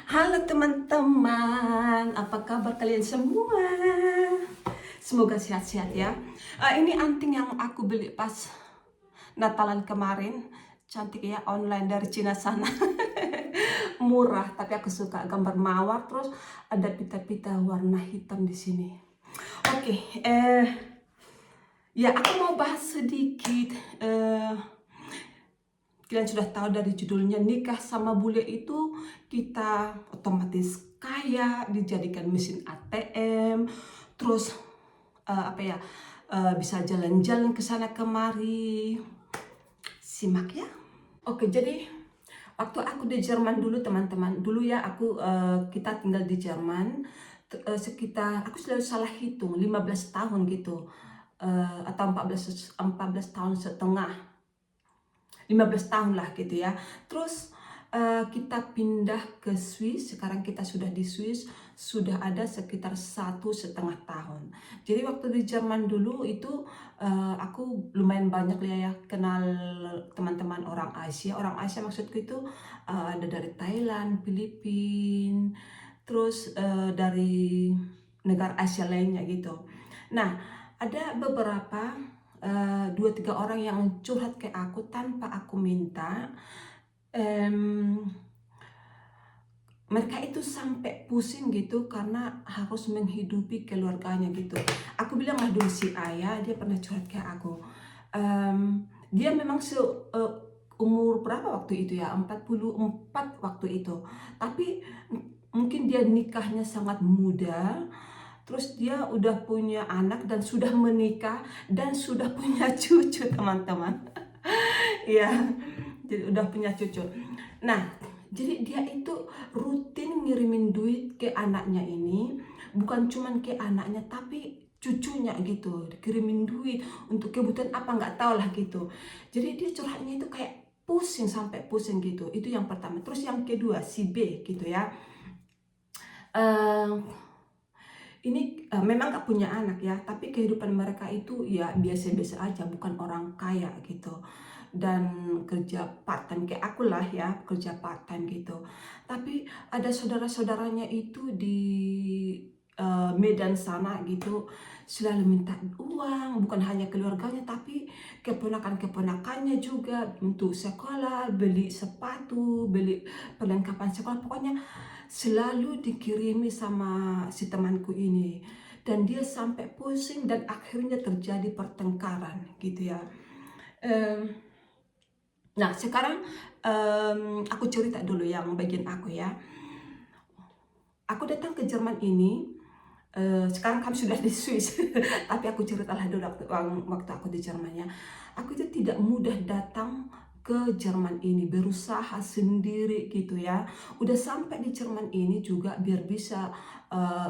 Halo teman-teman, apa kabar kalian semua? Semoga sehat-sehat ya. Ini anting yang aku beli pas Natalan kemarin, cantik ya, online dari Cina sana. Murah, tapi aku suka gambar mawar, terus ada pita-pita warna hitam di sini. Oke, ya aku mau bahas sedikit. Kalian sudah tahu dari judulnya, nikah sama bule itu kita otomatis kaya, dijadikan mesin ATM, terus bisa jalan-jalan ke sana kemari. Simak ya. Oke, jadi waktu aku di Jerman dulu teman-teman, dulu ya kita tinggal di Jerman sekitar, aku selalu salah hitung, 15 tahun gitu. Atau 14 tahun setengah, 15 tahun lah gitu ya. Terus kita pindah ke Swiss. Sekarang kita sudah di Swiss, sudah ada sekitar 1,5 tahun. Jadi waktu di Jerman dulu itu aku lumayan banyak ya kenal teman-teman orang Asia. Orang Asia maksudku itu ada dari Thailand, Filipina, terus dari negara Asia lainnya gitu. Nah, ada beberapa 2-3 orang yang curhat ke aku tanpa aku minta. Mereka itu sampai pusing gitu karena harus menghidupi keluarganya gitu. Aku bilang lah dulu si ayah, dia pernah curhat ke aku. Dia memang umur berapa waktu itu ya, 44 waktu itu. Tapi mungkin dia nikahnya sangat muda. Terus dia udah punya anak dan sudah menikah dan sudah punya cucu teman-teman. Iya, jadi udah punya cucu. Nah, jadi dia itu rutin ngirimin duit ke anaknya ini, bukan cuman ke anaknya tapi cucunya gitu, dikirimin duit untuk kebutuhan apa nggak tahu lah gitu. Jadi dia curhatnya itu kayak pusing sampai pusing gitu. Itu yang pertama. Terus yang kedua si B gitu ya. Eh, ini memang gak punya anak ya, tapi kehidupan mereka itu ya biasa-biasa aja, bukan orang kaya gitu. Dan kerja part time kayak aku lah ya, kerja part time gitu. Tapi ada saudara-saudaranya itu di Medan sana gitu, selalu minta uang, bukan hanya keluarganya tapi keponakan-keponakannya juga untuk sekolah, beli sepatu, beli perlengkapan sekolah, pokoknya selalu dikirimi sama si temanku ini. Dan dia sampai pusing dan akhirnya terjadi pertengkaran gitu ya. Nah sekarang aku cerita dulu yang bagian aku ya. Aku datang ke Jerman ini, sekarang kami sudah di Swiss, tapi aku ceritalah dulu waktu aku di Jerman ya. Aku itu tidak mudah datang ke Jerman ini, berusaha sendiri gitu ya. Udah sampai di Jerman ini juga biar bisa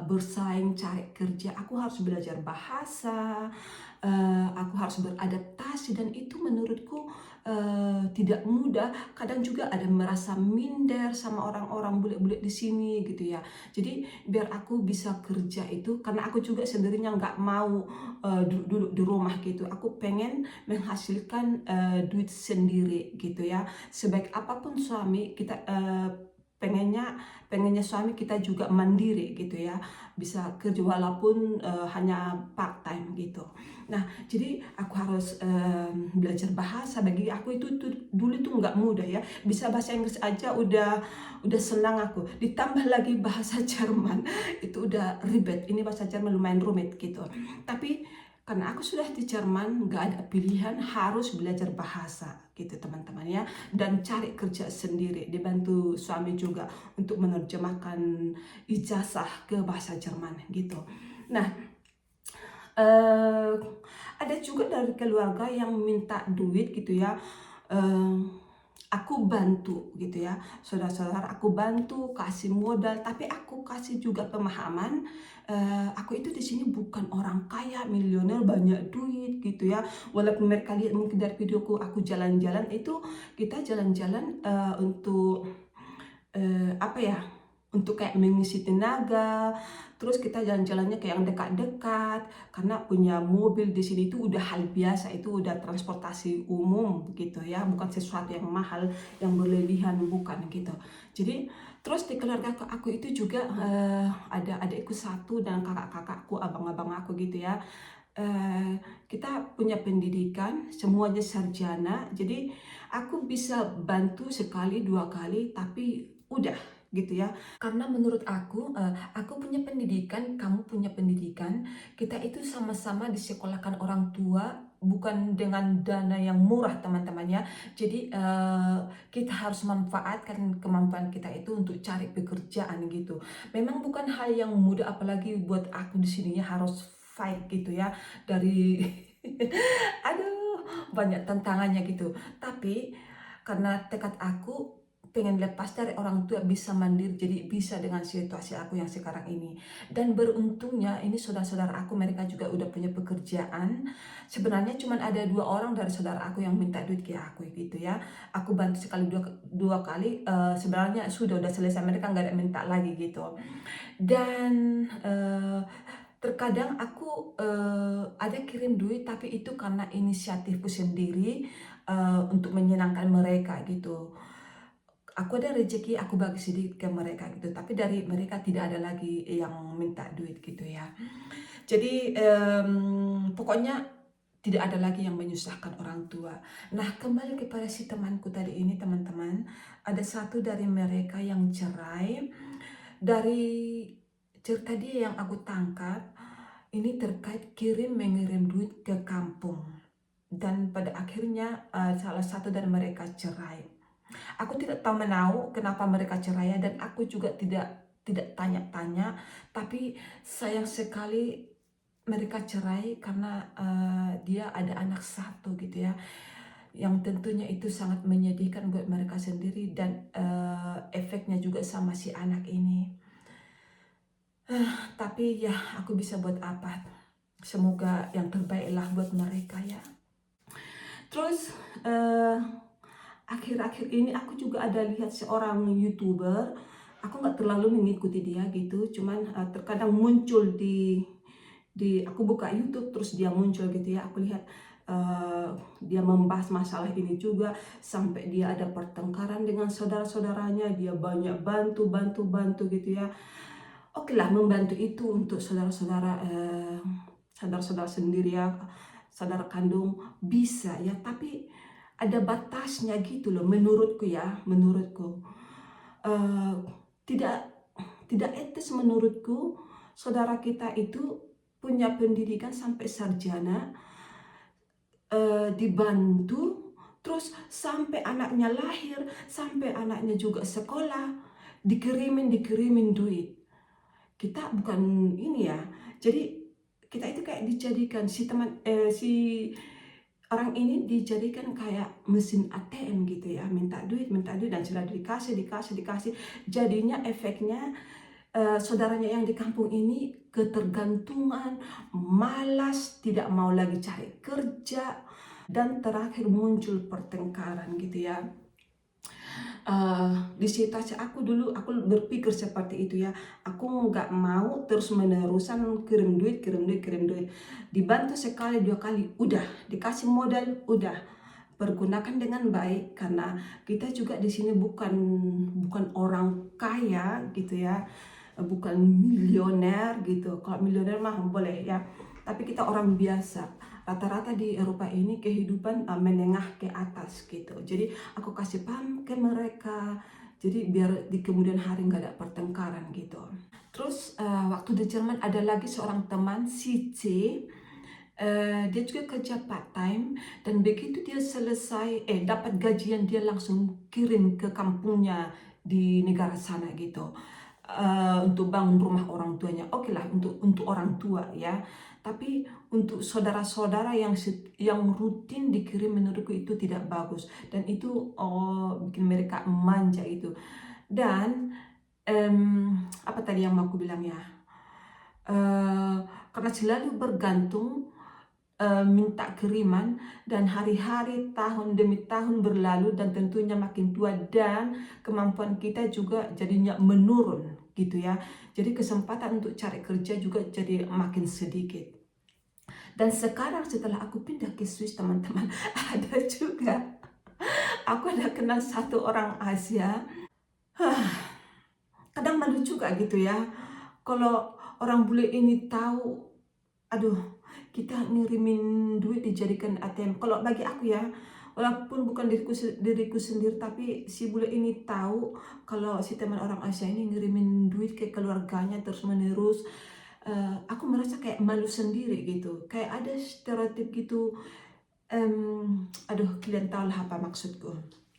bersaing cari kerja, aku harus belajar bahasa, aku harus beradaptasi, dan itu menurutku tidak mudah. Kadang juga ada merasa minder sama orang-orang bule-bule di sini gitu ya. Jadi biar aku bisa kerja itu, karena aku juga sendirinya nggak mau duduk di rumah gitu. Aku pengen menghasilkan duit sendiri gitu ya. Sebaik apapun suami kita, pengennya suami kita juga mandiri gitu ya, bisa kerja walaupun hanya part time gitu. Nah jadi aku harus belajar bahasa. Bagi aku itu dulu tuh nggak mudah ya, bisa bahasa Inggris aja udah senang aku, ditambah lagi bahasa Jerman itu udah ribet. Ini bahasa Jerman lumayan rumit gitu, tapi karena aku sudah di Jerman, nggak ada pilihan, harus belajar bahasa gitu teman-teman ya. Dan cari kerja sendiri, dibantu suami juga untuk menerjemahkan ijazah ke bahasa Jerman gitu. Nah, ada juga dari keluarga yang minta duit gitu ya. Aku bantu gitu ya, saudara-saudara aku bantu kasih modal, tapi aku kasih juga pemahaman. Aku itu di sini bukan orang kaya miliuner banyak duit gitu ya. Walaupun mereka lihat mungkin dari videoku aku jalan-jalan, itu kita jalan-jalan untuk apa ya, untuk kayak mengisi tenaga. Terus kita jalan-jalannya ke yang dekat-dekat karena punya mobil di sini itu udah hal biasa, itu udah transportasi umum gitu ya, bukan sesuatu yang mahal, yang berlebihan, bukan gitu. Jadi terus di keluarga aku itu juga ada adikku satu dan kakak-kakakku, abang-abang aku gitu ya. Kita punya pendidikan, semuanya sarjana, jadi aku bisa bantu sekali dua kali, tapi udah gitu ya. Karena menurut aku punya pendidikan, kamu punya pendidikan, kita itu sama-sama disekolahkan orang tua, bukan dengan dana yang murah teman-teman ya. Jadi kita harus manfaatkan kemampuan kita itu untuk cari pekerjaan gitu. Memang bukan hal yang mudah, apalagi buat aku di sininya harus fight gitu ya dari aduh banyak tantangannya gitu. Tapi karena tekad aku pengen lepas dari orang tua, bisa mandiri, jadi bisa dengan situasi aku yang sekarang ini. Dan beruntungnya ini saudara-saudara aku mereka juga udah punya pekerjaan. Sebenarnya cuma ada 2 orang dari saudara aku yang minta duit ke aku gitu ya. Aku bantu sekali dua kali, sebenarnya udah selesai, mereka nggak ada minta lagi gitu. Dan terkadang aku ada kirim duit, tapi itu karena inisiatifku sendiri, untuk menyenangkan mereka gitu. Aku ada rezeki, aku bagi sedikit ke mereka gitu, tapi dari mereka tidak ada lagi yang minta duit gitu ya. Jadi pokoknya tidak ada lagi yang menyusahkan orang tua. Nah, kembali kepada si temanku tadi ini teman-teman, ada satu dari mereka yang cerai. Dari cerita dia yang aku tangkap, ini terkait kirim mengirim duit ke kampung. Dan pada akhirnya salah satu dari mereka cerai. Aku tidak tahu menau kenapa mereka cerai, dan aku juga tidak tanya-tanya. Tapi sayang sekali mereka cerai karena dia ada anak satu gitu ya, yang tentunya itu sangat menyedihkan buat mereka sendiri, dan efeknya juga sama si anak ini. Tapi ya aku bisa buat apa? Semoga yang terbaiklah buat mereka ya. Terus akhir-akhir ini aku juga ada lihat seorang YouTuber. Aku nggak terlalu mengikuti dia gitu, cuman terkadang muncul di aku buka YouTube terus dia muncul gitu ya. Aku lihat dia membahas masalah ini juga, sampai dia ada pertengkaran dengan saudara-saudaranya, dia banyak bantu gitu ya. Oke lah, membantu itu untuk saudara-saudara sendiri ya, saudara kandung bisa ya, tapi ada batasnya gitu loh menurutku ya, menurutku. Eh, tidak tidak etis menurutku, saudara kita itu punya pendidikan sampai sarjana, dibantu, terus sampai anaknya lahir, sampai anaknya juga sekolah, dikirimin duit. Kita bukan ini ya, jadi kita itu kayak dijadikan si orang ini dijadikan kayak mesin ATM gitu ya, minta duit dan sudah dikasih. Jadinya efeknya saudaranya yang di kampung ini ketergantungan, malas, tidak mau lagi cari kerja, dan terakhir muncul pertengkaran gitu ya. Di situasi aku dulu, aku berpikir seperti itu ya. Aku nggak mau terus menerusan kirim duit, dibantu sekali dua kali udah, dikasih modal udah, pergunakan dengan baik, karena kita juga di sini bukan orang kaya gitu ya, bukan milioner gitu. Kalau milioner mah boleh ya, tapi kita orang biasa. Rata-rata di Eropa ini kehidupan menengah ke atas gitu. Jadi aku kasih paham ke mereka, jadi biar di kemudian hari nggak ada pertengkaran gitu. Terus waktu di Jerman ada lagi seorang teman, si C. Dia juga kerja part time, dan begitu dia selesai dapat gajian, dia langsung kirim ke kampungnya di negara sana gitu, untuk bangun rumah orang tuanya. Oke lah, untuk orang tua ya, tapi untuk saudara-saudara yang rutin dikirim, menurutku itu tidak bagus, dan itu bikin mereka manja itu. Dan apa tadi yang mau aku bilang ya, karena selalu bergantung, minta kiriman, dan hari-hari, tahun demi tahun berlalu, dan tentunya makin tua dan kemampuan kita juga jadinya menurun gitu ya. Jadi kesempatan untuk cari kerja juga jadi makin sedikit. Dan sekarang setelah aku pindah ke Swiss, teman-teman, ada juga, aku ada kenal satu orang Asia. Kadang malu juga gitu ya, kalau orang bule ini tahu, aduh, kita ngirimin duit dijadikan ATM. Kalau bagi aku ya, walaupun bukan diriku sendiri, tapi si bule ini tahu kalau si teman orang Asia ini ngirimin duit ke keluarganya terus menerus. Aku merasa kayak malu sendiri gitu, kayak ada stereotip gitu. Aduh, kalian tahu lah apa maksudku.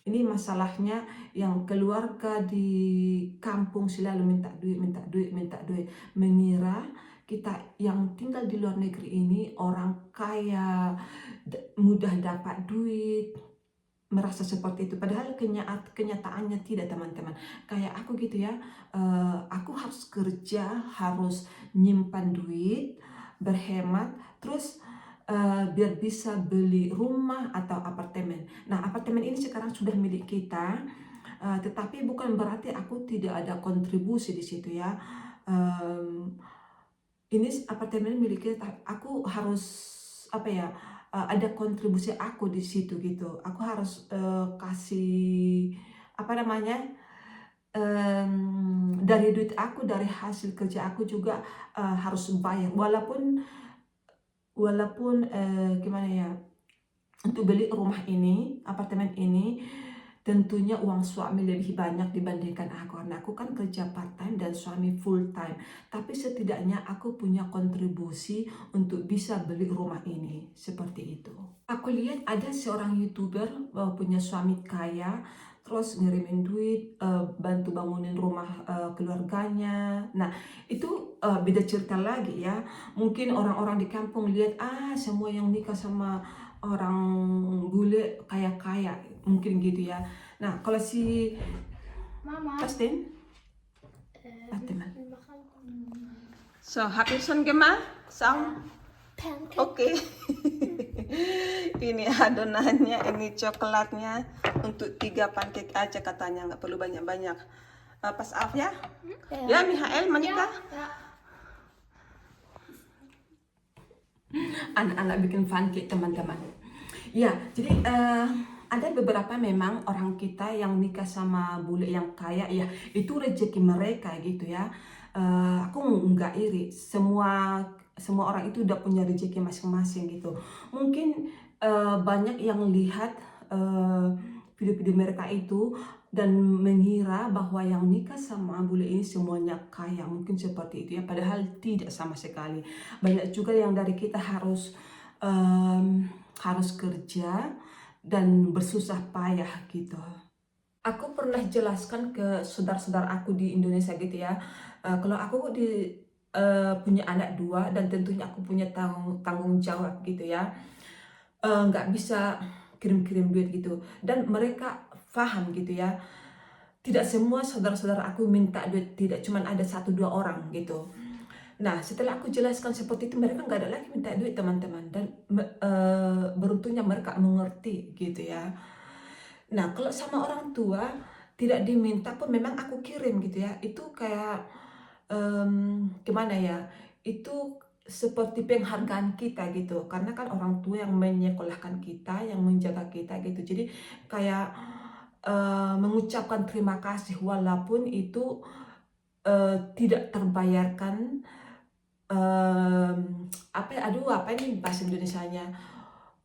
Ini masalahnya yang keluarga di kampung selalu minta duit, minta duit, minta duit. Mengira kita yang tinggal di luar negeri ini orang kaya, mudah dapat duit, merasa seperti itu. Padahal kenyataannya tidak, teman-teman. Kayak aku gitu ya, aku harus kerja, harus nyimpan duit, berhemat, terus biar bisa beli rumah atau apartemen. Nah, apartemen ini sekarang sudah milik kita, tetapi bukan berarti aku tidak ada kontribusi di situ ya. Ini apartemen milik kita, aku harus apa ya? Ada kontribusi aku di situ gitu. Aku harus kasih apa namanya? Dari duit aku, dari hasil kerja aku juga harus bayar. Walaupun gimana ya, untuk beli rumah ini, apartemen ini, tentunya uang suami lebih banyak dibandingkan aku, karena aku kan kerja part time dan suami full time. Tapi setidaknya aku punya kontribusi untuk bisa beli rumah ini, seperti itu. Aku lihat ada seorang YouTuber punya suami kaya, terus ngirimin duit, bantu bangunin rumah keluarganya. Nah, itu beda cerita lagi ya. Mungkin orang-orang di kampung lihat, semua yang nikah sama orang bule kaya-kaya, mungkin gitu ya. Nah, kalau si Mama, Justin, wir machen so habt ihr schon gemacht? Sound? Pancake. Oke. Ini adonannya, ini coklatnya, untuk 3 pancake aja katanya, nggak perlu banyak-banyak. Pas auf ya? Ya, Michael, menikah? Ja. Anak-anak bikin pancake, teman-teman. Ya, jadi ada beberapa memang orang kita yang nikah sama bule yang kaya ya, itu rezeki mereka gitu ya. Aku nggak iri, semua orang itu udah punya rezeki masing-masing gitu. Mungkin banyak yang lihat video-video mereka itu dan mengira bahwa yang nikah sama bule ini semuanya kaya, mungkin seperti itu ya, padahal tidak sama sekali. Banyak juga yang dari kita harus kerja dan bersusah payah gitu. Aku pernah jelaskan ke saudara-saudara aku di Indonesia gitu ya, kalau aku punya anak 2 dan tentunya aku punya tanggung jawab gitu ya, nggak bisa kirim-kirim duit gitu, dan mereka paham gitu ya. Tidak semua saudara-saudara aku minta duit, tidak cuma ada 1-2 orang gitu. Nah, setelah aku jelaskan seperti itu, mereka nggak ada lagi minta duit, teman-teman. Dan beruntungnya mereka mengerti gitu ya. Nah, kalau sama orang tua, tidak diminta pun memang aku kirim gitu ya. Itu kayak, gimana ya, itu seperti penghargaan kita gitu. Karena kan orang tua yang menyekolahkan kita, yang menjaga kita gitu. Jadi kayak mengucapkan terima kasih walaupun itu tidak terbayarkan. Apa ini bahasa Indonesianya,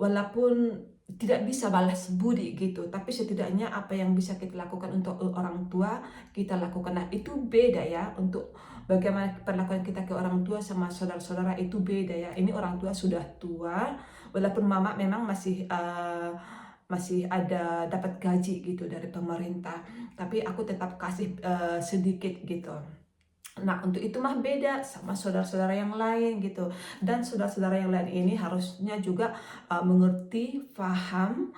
walaupun tidak bisa balas budi gitu, tapi setidaknya apa yang bisa kita lakukan untuk orang tua kita lakukan. Nah, itu beda ya, untuk bagaimana perlakuan kita ke orang tua sama saudara-saudara itu beda ya. Ini orang tua sudah tua, walaupun mama memang masih ada dapat gaji gitu dari pemerintah, tapi aku tetap kasih sedikit gitu. Nah, untuk itu mah beda sama saudara-saudara yang lain gitu. Dan saudara-saudara yang lain ini harusnya juga mengerti, paham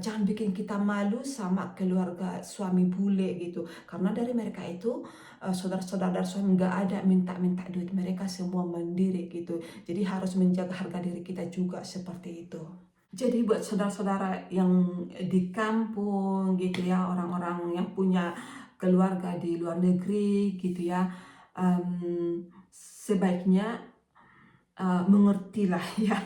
jangan bikin kita malu sama keluarga suami bule gitu. Karena dari mereka itu saudara-saudara suami nggak ada minta-minta duit, mereka semua mandiri gitu. Jadi harus menjaga harga diri kita juga seperti itu. Jadi buat saudara-saudara yang di kampung gitu ya, orang-orang yang punya keluarga di luar negeri gitu ya, sebaiknya mengertilah ya.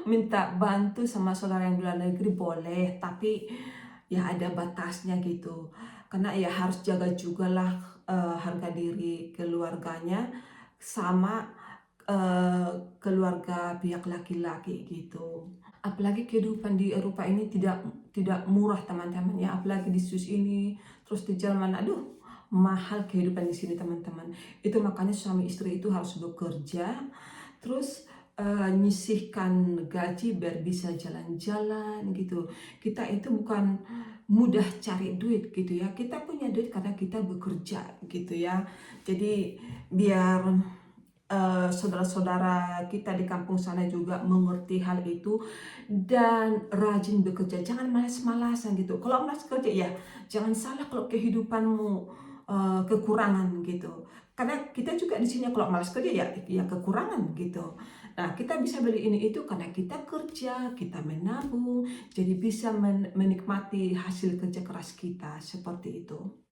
Minta bantu sama saudara yang di luar negeri boleh, tapi ya ada batasnya gitu. Karena ya harus jaga juga lah harga diri keluarganya sama keluarga pihak laki-laki gitu. Apalagi kehidupan di Eropa ini tidak tidak murah teman-teman ya, apalagi di Swiss ini, terus di Jerman, aduh mahal kehidupan di sini teman-teman. Itu makanya suami istri itu harus bekerja, terus nyisihkan gaji biar bisa jalan-jalan gitu. Kita itu bukan mudah cari duit gitu ya, kita punya duit karena kita bekerja gitu ya. Jadi biar saudara-saudara kita di kampung sana juga mengerti hal itu dan rajin bekerja, jangan malas-malasan gitu. Kalau malas kerja ya jangan salah kalau kehidupanmu kekurangan gitu. Karena kita juga di sini kalau malas kerja ya kekurangan gitu. Nah, kita bisa beli ini itu karena kita kerja, kita menabung, jadi bisa menikmati hasil kerja keras kita seperti itu.